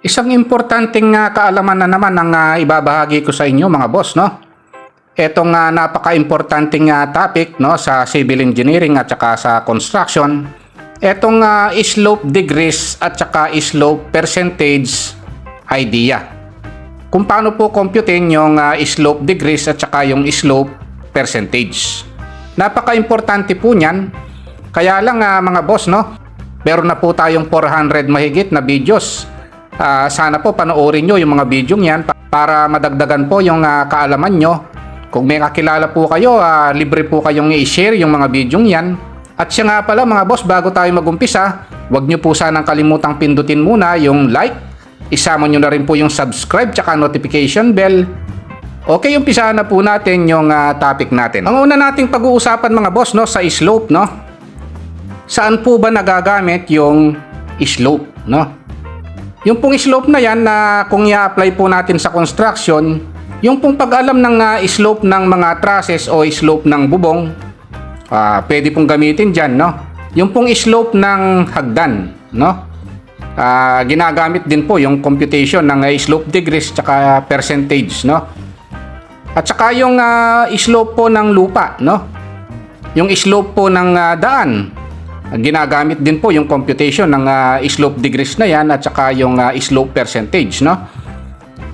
Isang importanteng kaalaman na naman ang ibabahagi ko sa inyo mga boss, no? Etong napaka-importanting topic, no, sa civil engineering at saka sa construction. Etong slope degrees at saka slope percentage idea. Kung paano po computein yung slope degrees at saka yung slope percentage. Napaka-importante po niyan. Kaya lang mga boss, no, meron na po tayong 400 mahigit na videos. Sana po panoorin nyo yung mga video yan para madagdagan po yung kaalaman nyo. Kung may kakilala po kayo, libre po kayong i-share yung mga video yan. At siya nga pala mga boss, bago tayo magumpisa, huwag nyo po sanang kalimutang pindutin muna yung like. Isama nyo na rin po yung subscribe tsaka notification bell. Okay, umpisahan na po natin yung topic natin. Ang una nating pag-uusapan mga boss, no, sa slope, no? Saan po ba nagagamit yung slope, no? Yung pong slope na yan na kung i-apply po natin sa construction, yung pong pag-alam ng slope ng mga trusses o slope ng bubong, pwede pong gamitin dyan, no? Yung pong slope ng hagdan, no? Ginagamit din po yung computation ng slope degrees tsaka percentage, no? At saka yung slope po ng lupa, no? Yung slope po ng daan, ginagamit din po yung computation ng slope degrees na yan at saka yung slope percentage, no?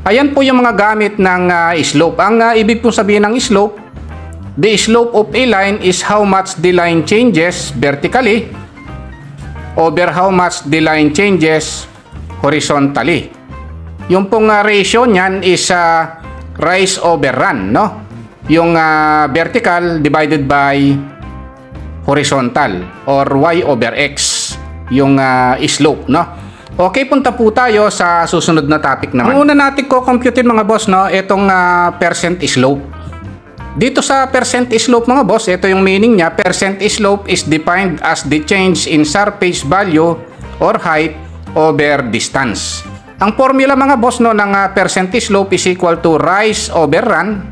Ayan po yung mga gamit ng slope. Ang ibig pong sabihin ng slope, the slope of a line is how much the line changes vertically over how much the line changes horizontally. Yung pong ratio niyan is rise over run, no? Yung vertical divided by horizontal or y over x yung slope, no? Okay, punta po tayo sa susunod na topic naman. Ang una natin ko-computein mga boss, no, itong percent slope. Dito sa percent slope mga boss, ito yung meaning niya. Percent slope is defined as the change in surface value or height over distance. Ang formula mga boss, no, ng percent slope is equal to rise over run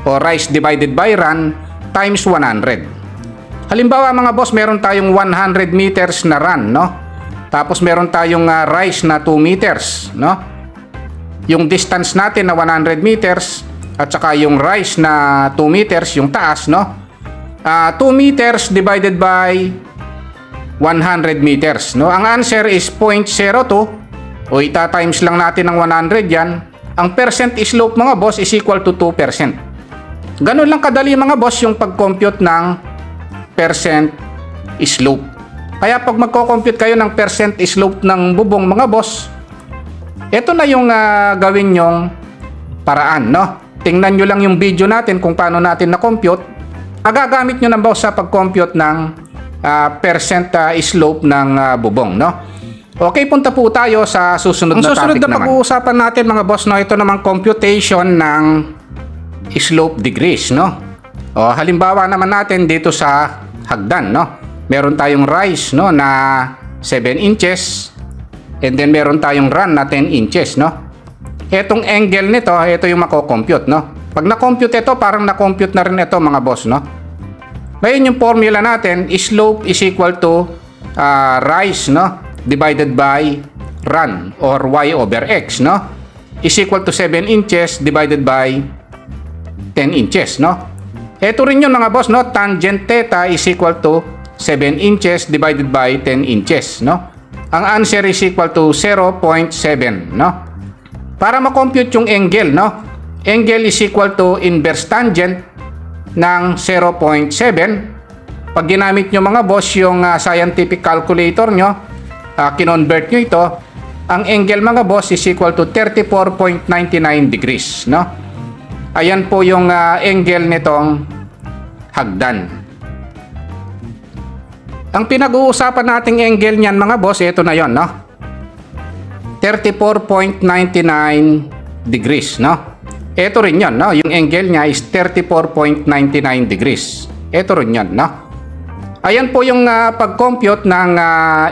or rise divided by run times 100. Halimbawa mga boss, meron tayong 100 meters na run, no? Tapos meron tayong rise na 2 meters, no? Yung distance natin na 100 meters at saka yung rise na 2 meters, yung taas, no? 2 meters divided by 100 meters, no? Ang answer is 0.02 o ita-times lang natin ng 100 yan. Ang percent slope mga boss is equal to 2%. Ganun lang kadali mga boss yung pag-compute ng percent slope. Kaya pag magko-compute kayo ng percent slope ng bubong mga boss, ito na yung gawin nyong paraan, no? Tingnan nyo lang yung video natin kung paano natin na-compute. Magagamit nyo na ba sa pag-compute ng percent slope ng bubong, no? Okay, punta po tayo sa susunod na topic naman. Ang susunod na pag-uusapan natin mga boss, no, ito namang computation ng slope degrees, no? Halimbawa naman natin dito sa hagdan, no? Meron tayong rise, no, na 7 inches and then meron tayong run na 10 inches, no? Etong angle nito, ito yung mako-compute, no? Pag na-compute ito, parang na-compute na rin ito mga boss, no? Ngayon yung formula natin, slope is equal to rise, no, divided by run or y over x, no? Is equal to 7 inches divided by 10 inches, no? Ito rin yun mga boss, no? Tangent theta is equal to 7 inches divided by 10 inches, no? Ang answer is equal to 0.7, no? Para ma-compute yung angle, no? Angle is equal to inverse tangent ng 0.7. Pag ginamit nyo mga boss yung scientific calculator nyo, kinonvert nyo ito, ang angle mga boss is equal to 34.99 degrees, no? Ayan po yung angle nitong hagdan. Ang pinag-uusapan nating angle niyan mga boss, ito na yon, no? 34.99 degrees, no? Ito rin yon, no? Yung angle niya is 34.99 degrees. Ito rin yon, no? Ayan po yung pag-compute ng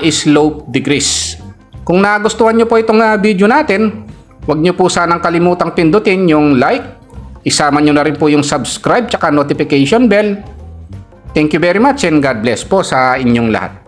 slope degrees. Kung nagustuhan nyo po itong video natin, huwag nyo po sanang kalimutang pindutin yung like. Isama nyo na rin po yung subscribe tsaka notification bell. Thank you very much and God bless po sa inyong lahat.